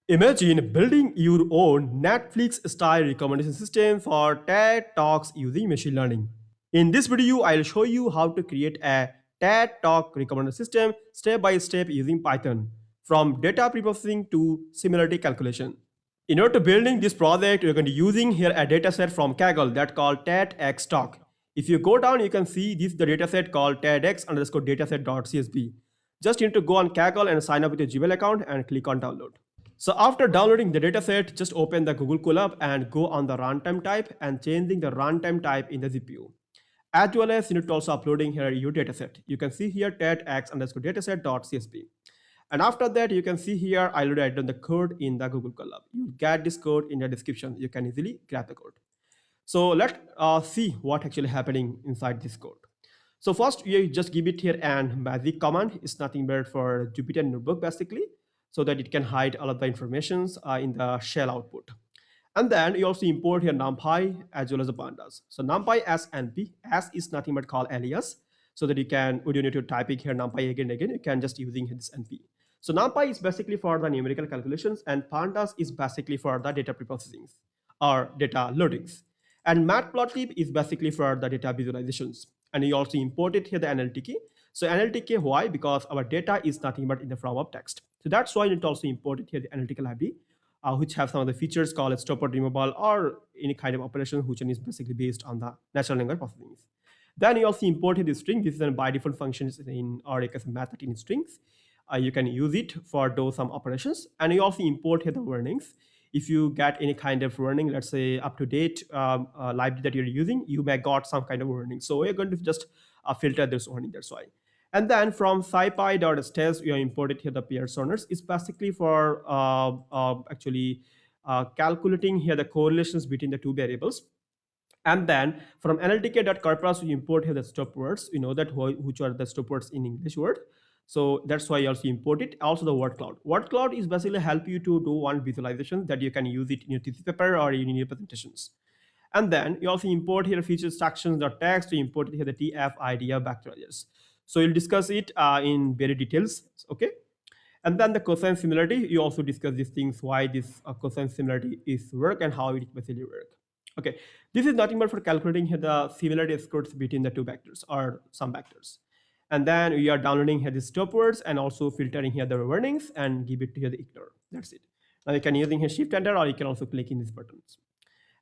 Imagine building your own Netflix-style recommendation system for TED Talks using machine learning. In this video, I'll show you how to create a TED Talk recommendation system step by step using Python, from data preprocessing to similarity calculation. In order to building this project, you're going to be using here a dataset from Kaggle that called TEDx Talk. If you go down, you can see this the dataset called TEDx underscore dataset.csv. Just need to go on Kaggle and sign up with your Gmail account and click on download. So after downloading the dataset, just open the Google Colab and go on the runtime type and changing the runtime type in the GPU. As well as you need to also uploading here your dataset. You can see here TEDx underscore dataset.csv. And after that, you can see here, I already added the code in the Google Colab. You get this code in the description. You can easily grab the code. So let's see what actually happening inside this code. So first, you just give it here an magic command. It's nothing but for Jupyter Notebook basically, so that it can hide all of the informations in the shell output. And then you also import here NumPy as well as the pandas. So NumPy as NP, as is nothing but call alias, so that you can, you don't need to typing here NumPy again and again, you can just using this NP. So NumPy is basically for the numerical calculations and pandas is basically for the data preprocessing or data loadings. And matplotlib is basically for the data visualizations. And you also imported here the NLTK. So NLTK, why? Because our data is nothing but in the form of text. So that's why it also imported here the NLTK library, which have some of the features called Stopwords Removal or any kind of operation which is basically based on the natural language processing. Then you also imported the string. This is a by default functions in or like a method in strings. You can use it for those some operations, and you also import here the warnings. If you get any kind of warning, let's say up to date library that you're using, you may got some kind of warning. So we're going to just filter this warning. That's why. And then from scipy.sts, we have imported here the Pearsoners. It's basically for actually calculating here the correlations between the two variables. And then from nltk.corpus, we import here the stop words. You know that which are the stop words in English word. So that's why you also import it. Also the word cloud. Word cloud is basically help you to do one visualization that you can use it in your thesis paper or in your presentations. And then you also import here feature instructions.txt. You import here the TF-IDF Vectorization. So you'll discuss it in very details. Okay. And then the cosine similarity, you also discuss these things, why this cosine similarity is work and how it basically work. Okay, this is nothing but for calculating here the similarity scores between the two vectors or some vectors. And then we are downloading here the stopwords and also filtering here the warnings and give it here the ignore. That's it. Now you can using here shift enter, or you can also click in these buttons.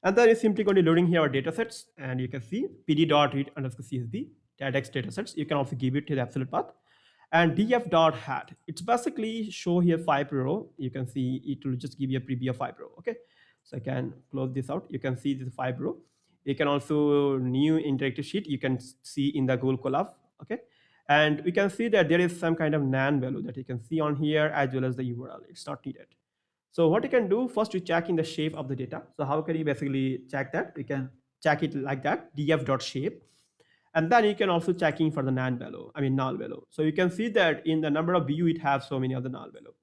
And then it's simply going to loading here our datasets, and you can see pd.read_csv TEDx datasets. You can also give it to the absolute path. And df.hat, it's basically show here 5 row. You can see it will just give you a preview of 5 row. Okay, so I can close this out. You can see this 5 row. You can also new interactive sheet. You can see in the Google Colab. Okay, and we can see that there is some kind of nan value that you can see on here as well as the URL. It's not needed. So what you can do first, you check in the shape of the data. So how can you basically check that? We can check it like that, df.shape. And then you can also checking for the null value. So you can see that in the number of view, it has so many other null value.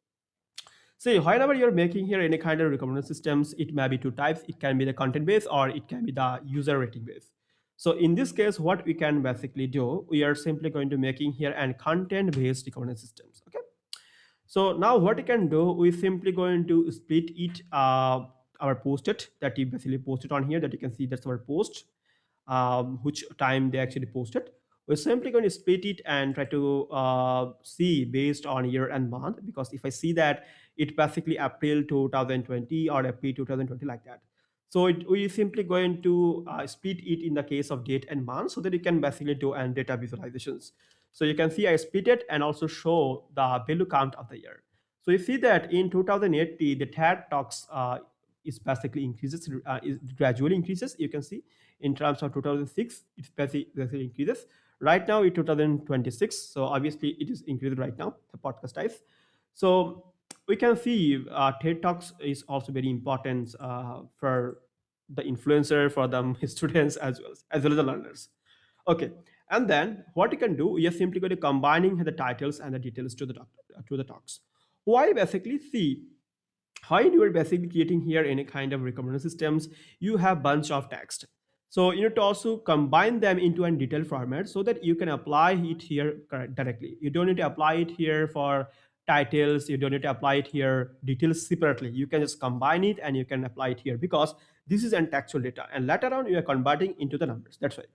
So whenever you're making here any kind of recommendation systems, it may be two types. It can be the content based or it can be the user rating based. So in this case, what we can basically do, we are simply going to making here an content based recommendation systems. Okay. So now what you can do, we simply going to split it, our posted that you basically posted on here that you can see that's our post, which time they actually posted. We're simply going to split it and try to see based on year and month, because if I see that it basically April 2020 or April 2020 like that. So we simply going to split it in the case of date and month so that you can basically do and data visualizations. So you can see I split it and also show the value count of the year. So you see that in 2080, the TED Talks is basically increases, it gradually increases. You can see in terms of 2006, it basically increases. Right now in 2026, so obviously it is increased right now, the podcast types. So we can see TED Talks is also very important for the influencer, for the students as well as the learners. Okay, and then what you can do, you are simply going to combining the titles and the details to the talks. Why basically see how you are basically creating here any kind of recommendation systems, you have bunch of text. So you need to also combine them into a detailed format so that you can apply it here directly. You don't need to apply it here for titles. You don't need to apply it here details separately. You can just combine it and you can apply it here because this is an textual data, and later on you are converting into the numbers. That's why.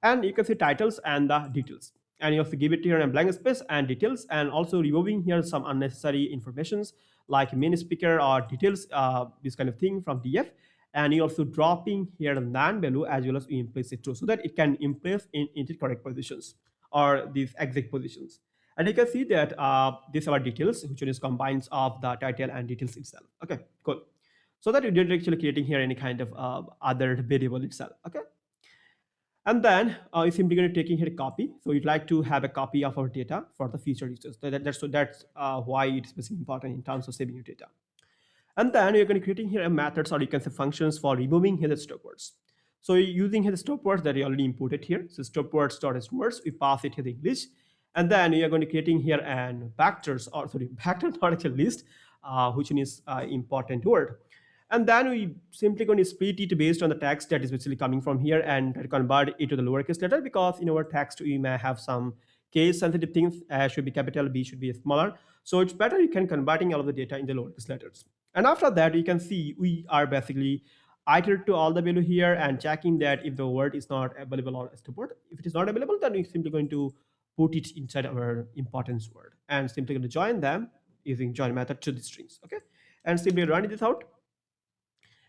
And you can see titles and the details, and you have to give it here a blank space and details, and also removing here some unnecessary informations like main speaker or details, this kind of thing from DF. And you also dropping here the NaN value as well as you in place it too, so that it can in place into correct positions or these exact positions. And you can see that these are details, which is combines of the title and details itself. Okay, cool. So that you didn't actually creating here any kind of other variable itself. Okay. And then you're simply going to taking here a copy. So you'd like to have a copy of our data for the future users. So that's why it's basically important in terms of saving your data. And then you're going to creating here a methods, or you can say functions for removing here the stop words. So you're using here the stop words that you already imported here. So stop words dot words, we pass it here the English. And then you're going to creating here an vectors, or sorry, vector not actually list, which is important word. And then we simply going to split it based on the text that is basically coming from here and convert it to the lowercase letter, because in our text we may have some case sensitive things. A should be capital, B should be smaller. So it's better you can converting all of the data in the lowercase letters. And after that, you can see we are basically iterate to all the value here and checking that if the word is not available on stopword. If it is not available, then we're simply going to put it inside our importance word and simply going to join them using join method to the strings. Okay, and simply running this out.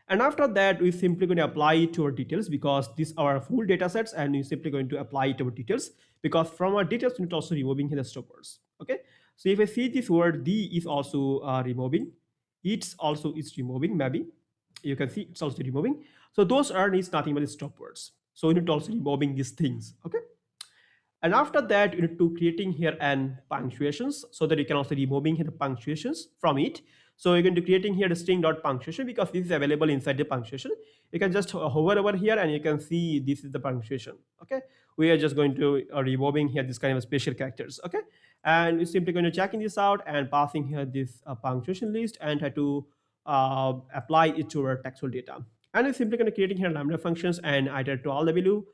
And after that, we simply going to apply it to our details, because these are our full data sets, and we're simply going to apply it to our details, because from our details, we need also removing the stop words. Okay. So if I see this word, D is also removing. It's also is removing, maybe. You can see it's also removing. So those are is nothing but the stop words. So we need to also removing these things. Okay. And after that, you need to creating here an punctuations, so that you can also removing here the punctuations from it. So you're going to creating here the string dot punctuation, because this is available inside the punctuation. You can just hover over here and you can see this is the punctuation. Okay, we are just going to removing here this kind of special characters. Okay, and we're simply going to checking this out and passing here this punctuation list and try to apply it to our textual data. And we're simply going to creating here lambda functions and iterate to all the value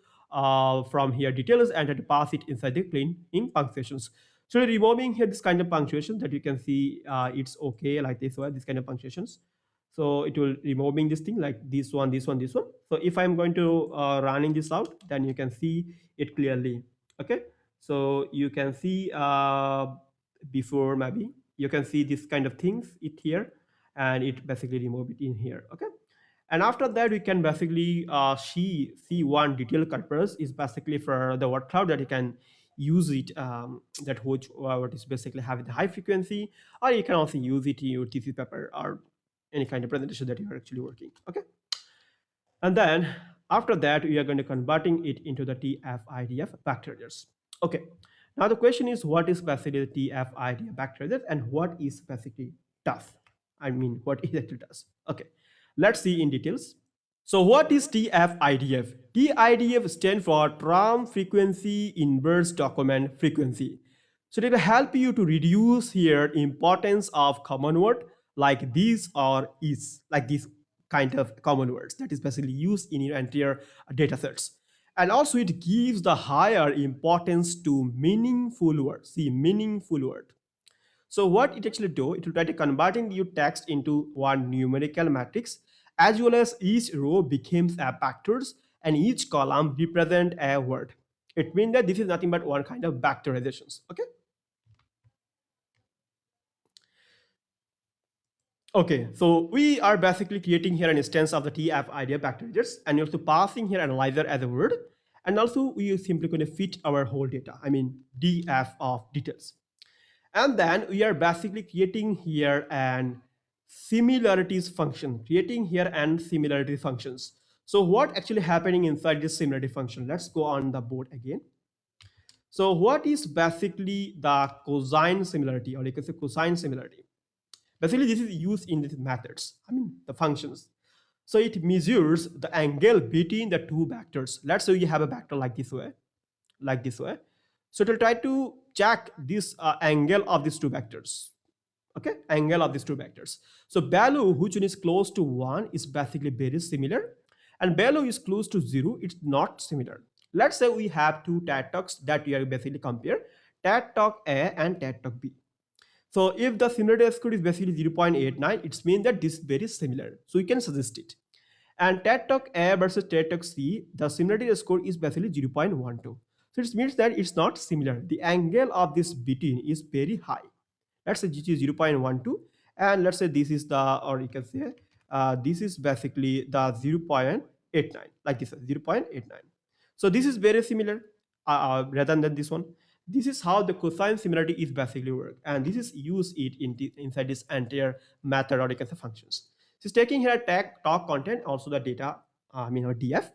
from here details and try to pass it inside the plain in punctuations. So removing here this kind of punctuation that you can see, it's okay like this way, this kind of punctuations. So it will removing this thing like this one, this one, this one. So if I'm going to running this out, then you can see it clearly. Okay, so you can see before, maybe you can see this kind of things it here, and it basically remove it in here. Okay. And after that, we can basically see one detail purpose is basically for the word cloud that you can use it, that which what is basically having the high frequency, or you can also use it in your thesis paper or any kind of presentation that you are actually working. Okay. And then after that, we are going to converting it into the TF-IDF vectorizers. Okay. Now the question is, what is basically the TF-IDF vectorizers and what is basically does? I mean, what it actually does. Okay. Let's see in details. So what is TF-IDF? TF-IDF stands for Tram Frequency Inverse Document Frequency. So it will help you to reduce here importance of common word like this or is, like this kind of common words that is basically used in your entire data sets. And also it gives the higher importance to meaningful words. See, meaningful word. So what it actually do, it will try to converting your text into one numerical matrix, as well as each row becomes a vectors and each column represent a word. It means that this is nothing but one kind of vectorizations. Okay. Okay, so we are basically creating here an instance of the TF-IDF vectorizers, and you're also passing here analyzer as a word, and also we are simply going to fit our whole data. I mean DF of details. And then we are basically creating here an similarities function, creating here and similarity functions. So what actually happening inside this similarity function? Let's go on the board again. So what is basically the cosine similarity, or you can say cosine similarity? Basically, this is used in these methods, I mean the functions. So it measures the angle between the two vectors. Let's say you have a vector like this way, like this way. So it will try to check this angle of these two vectors. Okay, angle of these two vectors. So value which one is close to 1 is basically very similar, and value is close to 0, it's not similar. Let's say we have two tat talks that we are basically compare, tat talk A and tat talk B. So if the similarity score is basically 0.89, it means that this is very similar. So we can suggest it. And TED Talk A versus TED Talk C, the similarity score is basically 0.12. So it means that it's not similar. The angle of this between is very high. Let's say GT is 0.12, and let's say this is the, or you can say this is basically the 0.89, like this, 0.89. So this is very similar rather than this one. This is how the cosine similarity is basically work, and this is use it inside this entire method, or you can say functions. So it's taking here a talk content, also the data, our DF,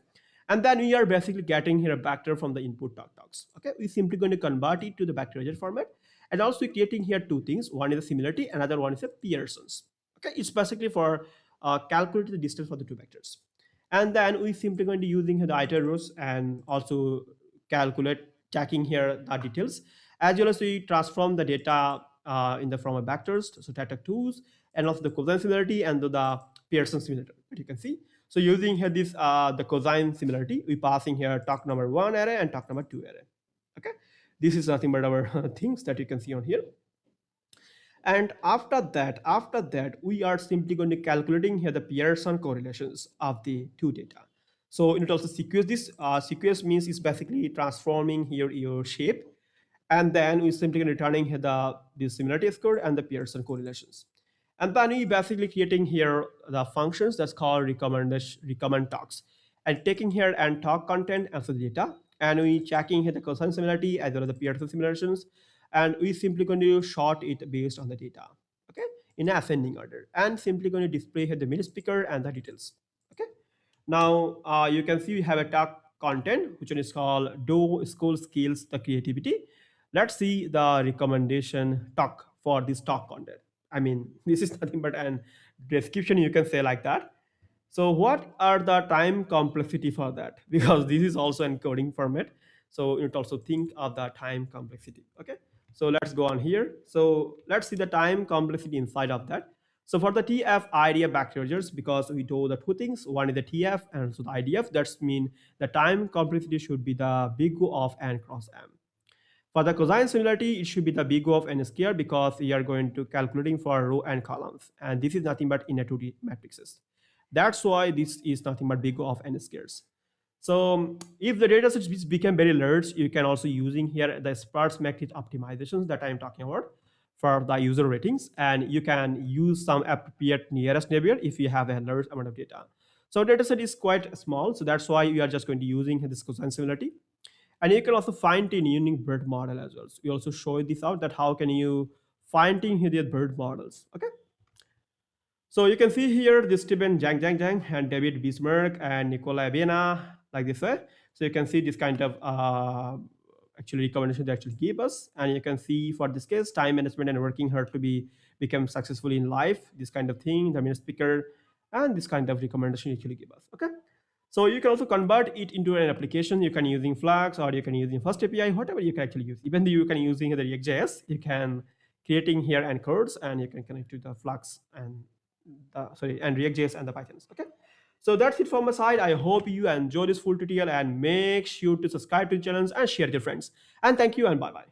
and then we are basically getting here a vector from the input talks. Okay, we're simply going to convert it to the vectorization format, and also creating here two things. One is a similarity, another one is a Pearson's. Okay, it's basically for calculating the distance for the two vectors. And then we simply going to using the iter rows and also calculate checking here the details, as well as we transform the data in the from a vectors, so data tools, and also the cosine similarity and the Pearson similarity that you can see. So using here this the cosine similarity, we passing here talk number 1 array and talk number 2 array. Okay, this is nothing but our things that you can see on here. And after that, we are simply going to calculating here the Pearson correlations of the two data. So it also sequence this. Sequence means it's basically transforming here your shape, and then we simply returning here the similarity score and the Pearson correlations. And then we basically creating here the functions that's called recommend talks, and taking here and talk content as the data, and we checking here the cosine similarity as well as the Pearson simulations, and we simply going to sort it based on the data, okay, in ascending order, and simply going to display here the middle speaker and the details. Okay, now you can see we have a talk content which one is called do school skills the creativity. Let's see the recommendation talk for this talk content. I mean, this is nothing but an description, you can say like that. So what are the time complexity for that? Because this is also encoding format. So you also think of the time complexity. Okay. So let's go on here. So let's see the time complexity inside of that. So for the TF-IDF vectorizers, because we do the two things, one is the TF and also the IDF, that's mean the time complexity should be the big O of n cross m. For the cosine similarity, it should be the big O of n square, because we are going to calculating for row and columns. And this is nothing but in a 2D matrices. That's why this is nothing but big O of n squares. So if the data sets become very large, you can also using here the sparse matrix optimizations that I'm talking about for the user ratings, and you can use some appropriate nearest neighbor if you have a large amount of data. So data set is quite small, so that's why we are just going to using this cosine similarity. And you can also fine tune using bird model as well. So we also show this out that how can you fine tune here the bird models. Okay. So you can see here this Stephen Jang and David Bismarck and Nicola Avena, like this way. So you can see this kind of actually recommendation they actually gave us, and you can see for this case time management and working hard to be become successful in life, this kind of thing, the main speaker, and this kind of recommendation actually give us. Okay. So you can also convert it into an application. You can using Flux, or you can using Fast API, whatever you can actually use. Even though you can using the React.js, you can creating here and codes, and you can connect to the Flux and and React.js and the Pythons. Okay. So that's it from my side. I hope you enjoy this full tutorial, and make sure to subscribe to the channel and share with your friends. And thank you and bye bye.